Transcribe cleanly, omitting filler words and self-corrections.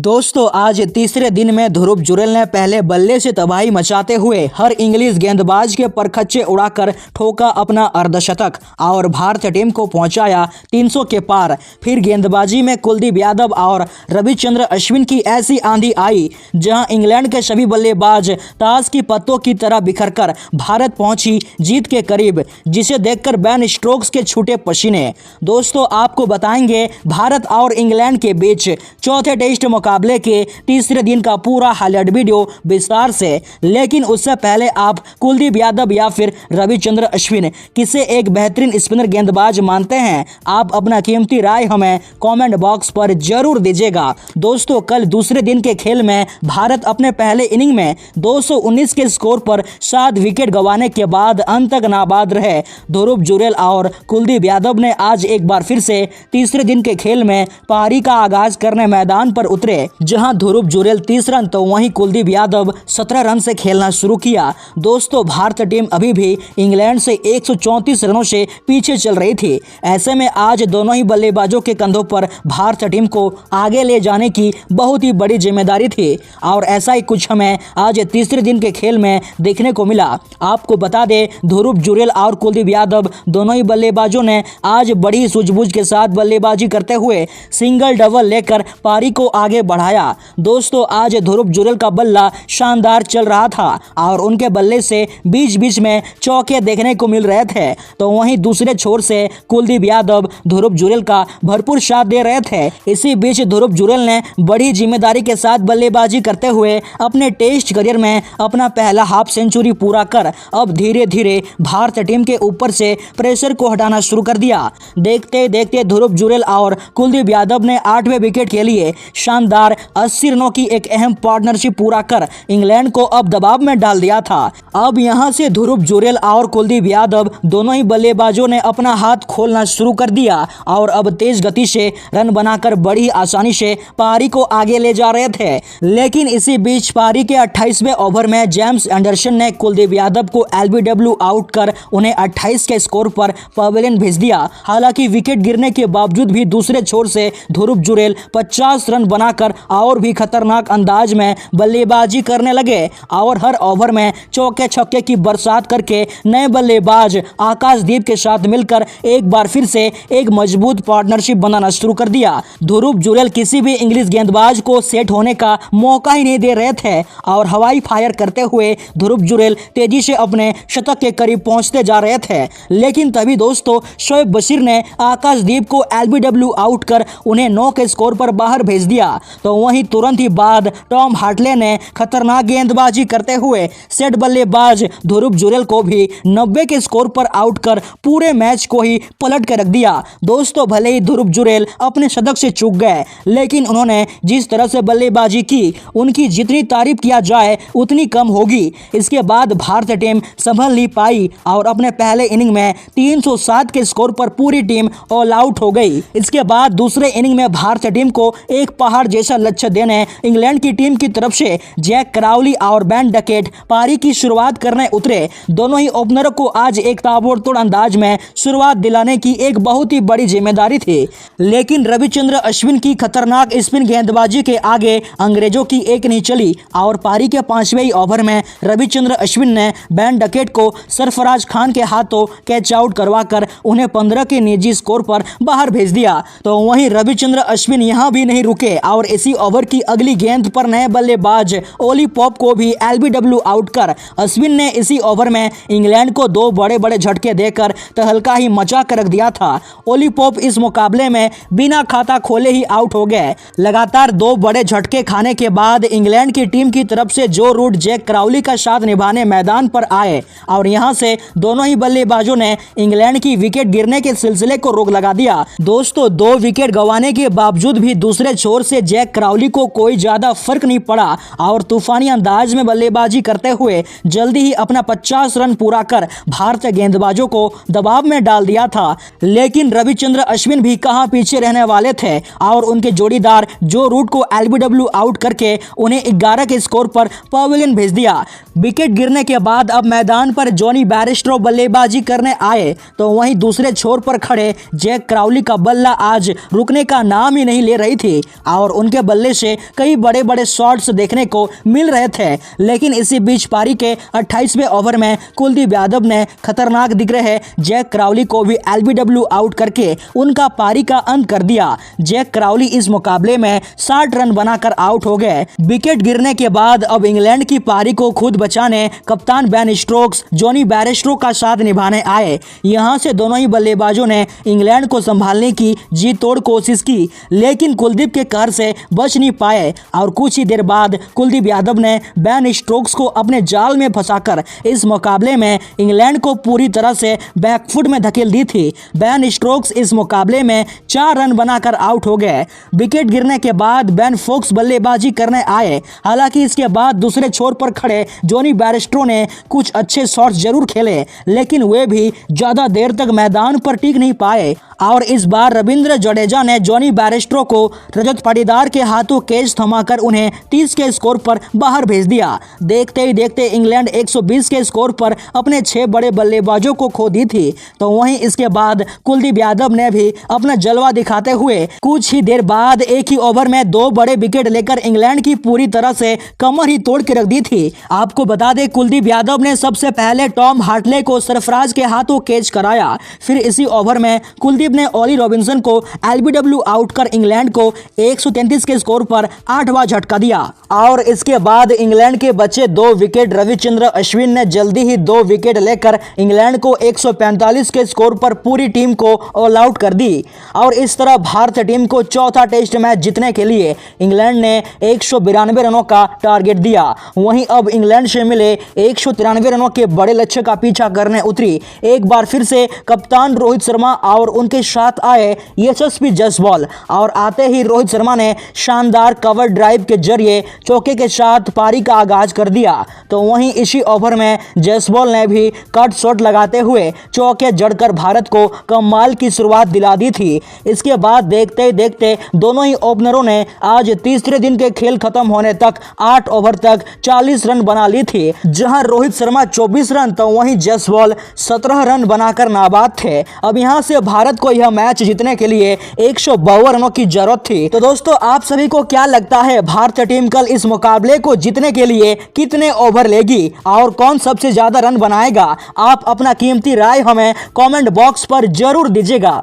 दोस्तों आज तीसरे दिन में ध्रुव जुरेल ने पहले बल्ले से तबाही मचाते हुए हर इंग्लिश गेंदबाज के परखच्चे उड़ाकर ठोका अपना अर्धशतक और भारतीय टीम को पहुंचाया 300 के पार। फिर गेंदबाजी में कुलदीप यादव और रविचंद्रन अश्विन की ऐसी आंधी आई जहां इंग्लैंड के सभी बल्लेबाज ताश की पत्तों की तरह बिखरकर भारत पहुंची जीत के करीब, जिसे देखकर बेन स्टोक्स के छूटे पसीने। दोस्तों आपको बताएंगे भारत और इंग्लैंड के बीच चौथे टेस्ट मुकाबले के तीसरे दिन का पूरा हाईलाइट वीडियो विस्तार से। लेकिन उससे पहले आप कुलदीप यादव या फिर रविचंद्रन अश्विन किसे एक बेहतरीन स्पिनर गेंदबाज मानते हैं, आप अपना कीमती राय हमें कमेंट बॉक्स पर जरूर दीजिएगा। दोस्तों कल दूसरे दिन के खेल में भारत अपने पहले इनिंग में 219 के स्कोर पर 7 विकेट गंवाने के बाद अंत तक नाबाद रहे ध्रुव जुरेल और कुलदीप यादव ने आज एक बार फिर से तीसरे दिन के खेल में पारी का आगाज करने मैदान पर उतरे, जहां ध्रुव जुरेल 30 रन तो वहीं कुलदीप यादव 17 रन से खेलना शुरू किया। दोस्तों भारतीय टीम अभी भी इंग्लैंड से 134 रनों से पीछे चल रही थी। ऐसे में आज दोनों ही बल्लेबाजों के कंधों पर भारतीय टीम को आगे ले जाने की बहुत ही बड़ी जिम्मेदारी थी और ऐसा ही कुछ हमें आज तीसरे दिन के खेल में देखने को मिला। आपको बता दें ध्रुव जुरेल और कुलदीप यादव दोनों ही बल्लेबाजों ने आज बड़ी सूझबूझ के साथ बल्लेबाजी करते हुए सिंगल डबल लेकर पारी को आगे बढ़ाया। दोस्तों आज ध्रुव जुरेल का बल्ला शानदार चल रहा था और उनके बल्ले से बीच बीच में चौके देखने को मिल रहे थे, तो वहीं दूसरे छोर से कुलदीप यादव ध्रुव जुरेल का भरपूर साथ दे रहे थे। इसी बीच ध्रुव जुरेल ने बड़ी जिम्मेदारी के साथ बल्लेबाजी करते हुए अपने टेस्ट करियर में अपना पहला हाफ सेंचुरी पूरा कर अब धीरे धीरे भारतीय टीम के ऊपर से प्रेशर को हटाना शुरू कर दिया। देखते देखते ध्रुव जुरेल और कुलदीप यादव ने 8वें विकेट के लिए शानदार 80 रनों की एक अहम पार्टनरशिप पूरा कर इंग्लैंड को अब दबाव में डाल दिया था। अब यहां से ध्रुव जुरेल और कुलदीप यादव दोनों ही बल्लेबाजों ने अपना हाथ खोलना शुरू कर दिया और अब तेज गति से रन बनाकर बड़ी आसानी से पारी को आगे ले जा रहे थे। लेकिन इसी बीच पारी के 28वें ओवर में जेम्स एंडरसन ने कुलदीप यादव को एलबीडब्ल्यू आउट कर उन्हें 28 के स्कोर पर पवेलियन भेज दिया। हालांकि विकेट गिरने के बावजूद भी दूसरे छोर से ध्रुव जुरेल 50 रन बनाकर और भी खतरनाक अंदाज में बल्लेबाजी करने लगे और हर ओवर में चौके छक्के की बरसात करके नए बल्लेबाज आकाशदीप के साथ मिलकर एक बार फिर से एक मजबूत पार्टनरशिप बनाना शुरू कर दिया। ध्रुव जुरेल किसी भी इंग्लिश गेंदबाज को सेट होने का मौका ही नहीं दे रहे थे और हवाई फायर करते हुए ध्रुव जुरेल तेजी से अपने शतक के करीब पहुंचते जा रहे थे। लेकिन तभी दोस्तों शोएब बशीर ने आकाशदीप को एलबीडब्ल्यू आउट कर उन्हें 9 के स्कोर पर बाहर भेज दिया, तो वहीं तुरंत ही बाद टॉम हार्टले ने खतरनाक गेंदबाजी करते हुए सेट बल्लेबाज ध्रुव जुरेल को भी 90 के स्कोर पर आउट कर पूरे मैच को ही पलट कर रख दिया। दोस्तों भले ही ध्रुव जुरेल अपने शतक से चूक गए, लेकिन उन्होंने जिस तरह से बल्लेबाजी की उनकी जितनी तारीफ किया जाए उतनी कम होगी। इसके बाद भारतीय टीम संभल नहीं पाई और अपने पहले इनिंग में 307 के स्कोर पर पूरी टीम ऑल आउट हो गई। इसके बाद दूसरे इनिंग में भारतीय टीम को एक पहाड़ जैसा लक्ष्य देने इंग्लैंड की टीम की तरफ से जैक क्राउली और बेन डकेट पारी की शुरुआत करने उतरे। दोनों ही ओपनरों को आज एक ताबड़तोड़ अंदाज में शुरुआत दिलाने की एक बहुत ही बड़ी जिम्मेदारी थी, लेकिन रविचंद्रन अश्विन की खतरनाक स्पिन गेंदबाजी के आगे अंग्रेजों की एक नहीं चली और पारी के 5वें ओवर में रविचंद्रन अश्विन ने बेन डकेट को सरफराज खान के हाथों कैच आउट करवाकर उन्हें 15 के निजी स्कोर पर बाहर भेज दिया। तो वहीं रविचंद्रन अश्विन यहां भी नहीं रुके और इसी ओवर की अगली गेंद पर नए बल्लेबाज ओली पॉप को भी एलबीडब्ल्यू आउट कर अश्विन ने इसी ओवर में इंग्लैंड को 2 बड़े बड़े झटके देकर तहलका ही मचा कर रख दिया था। ओली पॉप इस मुकाबले में बिना खाता खोले ही आउट हो गए। लगातार 2 बड़े झटके खाने के बाद इंग्लैंड की टीम की तरफ से जो रूट जैक क्राउली का साथ निभाने मैदान पर आए और यहां से दोनों ही बल्लेबाजों ने इंग्लैंड की विकेट गिरने के सिलसिले को रोक लगा दिया। दोस्तों 2 विकेट गंवाने के बावजूद भी दूसरे छोर से जैक क्राउली को कोई ज्यादा फर्क नहीं पड़ा और तूफानी अंदाज में बल्लेबाजी करते हुए जल्दी ही अपना 50 रन पूरा कर भारतीय गेंदबाजों को दबाव में डाल दिया था। लेकिन रविचंद्रन अश्विन भी कहां पीछे रहने वाले थे और उनके जोड़ीदार जो रूट को एलबीडब्ल्यू आउट करके उन्हें 11 के स्कोर पर पवेलियन भेज दिया। विकेट गिरने के बाद अब मैदान पर जॉनी बैरिस्टो बल्लेबाजी करने आए, तो वहीं दूसरे छोर पर खड़े जैक क्राउली का बल्ला आज रुकने का नाम ही नहीं ले रही थी और उनके उनके बल्ले से कई बड़े बड़े शॉट्स देखने को मिल रहे थे, लेकिन इसी बीच पारी के 28वें ओवर में कुलदीप यादव ने खतरनाक दिख रहे जैक क्राउली को भी एलबीडब्ल्यू आउट करके उनका पारी का अंत कर दिया। जैक क्राउली इस मुकाबले में 60 रन बनाकर आउट हो गए। विकेट गिरने के बाद अब इंग्लैंड की पारी को खुद बचाने कप्तान बेन स्टोक्स जॉनी बेयरस्टो का साथ निभाने आए। यहां से दोनों ही बल्लेबाजों ने इंग्लैंड को संभालने की जी तोड़ कोशिश की, लेकिन कुलदीप के कहर से बच नहीं पाए और कुछ ही देर बाद कुलदीप यादव ने बेन स्टोक्स को अपने जाल में फंसाकर इस मुकाबले में इंग्लैंड को पूरी तरह से बैकफुट में धकेल दी थी। बेन स्टोक्स इस मुकाबले में 4 रन बनाकर आउट हो गए। विकेट गिरने के बाद बेन फोक्स बल्लेबाजी करने आए। हालांकि इसके बाद दूसरे छोर पर खड़े जॉनी बेयरस्टो ने कुछ अच्छे शॉट्स जरूर खेले, लेकिन वे भी ज्यादा देर तक मैदान पर टिक नहीं पाए और इस बार रविंद्र जडेजा ने जॉनी बेयरस्टो को रजत पाटीदार के हाथों कैच थमाकर उन्हें 30 के स्कोर पर बाहर भेज दिया। देखते ही देखते इंग्लैंड 120 के स्कोर पर अपने 6 बड़े बल्लेबाजों को खो दी थी। तो वहीं इसके बाद कुलदीप यादव ने भी अपना जलवा दिखाते हुए कुछ ही देर बाद एक ही ओवर में 2 बड़े विकेट लेकर इंग्लैंड की पूरी तरह से कमर ही तोड़ के रख दी थी। आपको बता दें, कुलदीप यादव ने सबसे पहले टॉम हार्टले को सरफराज के हाथों कैच कराया। फिर इसी ओवर में कुलदीप ने ओली रॉबिन्सन को एलबीडब्ल्यू आउट कर इंग्लैंड को 133 के स्कोर पर 8वां झटका दिया और इसके बाद इंग्लैंड के बचे 2 विकेट रविचंद्र अश्विन ने जल्दी ही 2 विकेट लेकर इंग्लैंड को 145 के स्कोर पर पूरी टीम को ऑल आउट कर दी और इस तरह भारतीय टीम को चौथा टेस्ट मैच जीतने के लिए इंग्लैंड ने 192 रनों का टारगेट दिया। वहीं अब इंग्लैंड से मिले 193 रनों के बड़े लक्ष्य का पीछा करने उतरी एक बार फिर से कप्तान रोहित शर्मा और उनके साथ आए यशस्वी जायसवाल और आते ही रोहित शर्मा ने शानदार कवर ड्राइव के जरिए चौके के साथ पारी का आगाज कर दिया। तो वहीं इसी ओवर में जायसवाल ने भी कट शॉट लगाते हुए चौके जड़कर भारत को कमाल की शुरुआत दिला दी थी। इसके बाद देखते ही देखते दोनों ही ओपनरों ने आज तीसरे दिन के खेल खत्म होने तक 8 ओवर तक 40 रन बना ली थी, जहां रोहित शर्मा 24 रन तो वहीं जायसवाल 17 रन बनाकर नाबाद थे। अब यहां से भारत को यह मैच जीतने के लिए 152 रनों की जरूरत थी। तो दोस्तों, आप सभी को क्या लगता है भारतीय टीम कल इस मुकाबले को जीतने के लिए कितने ओवर लेगी और कौन सबसे ज्यादा रन बनाएगा? आप अपना कीमती राय हमें कमेंट बॉक्स पर जरूर दीजिएगा।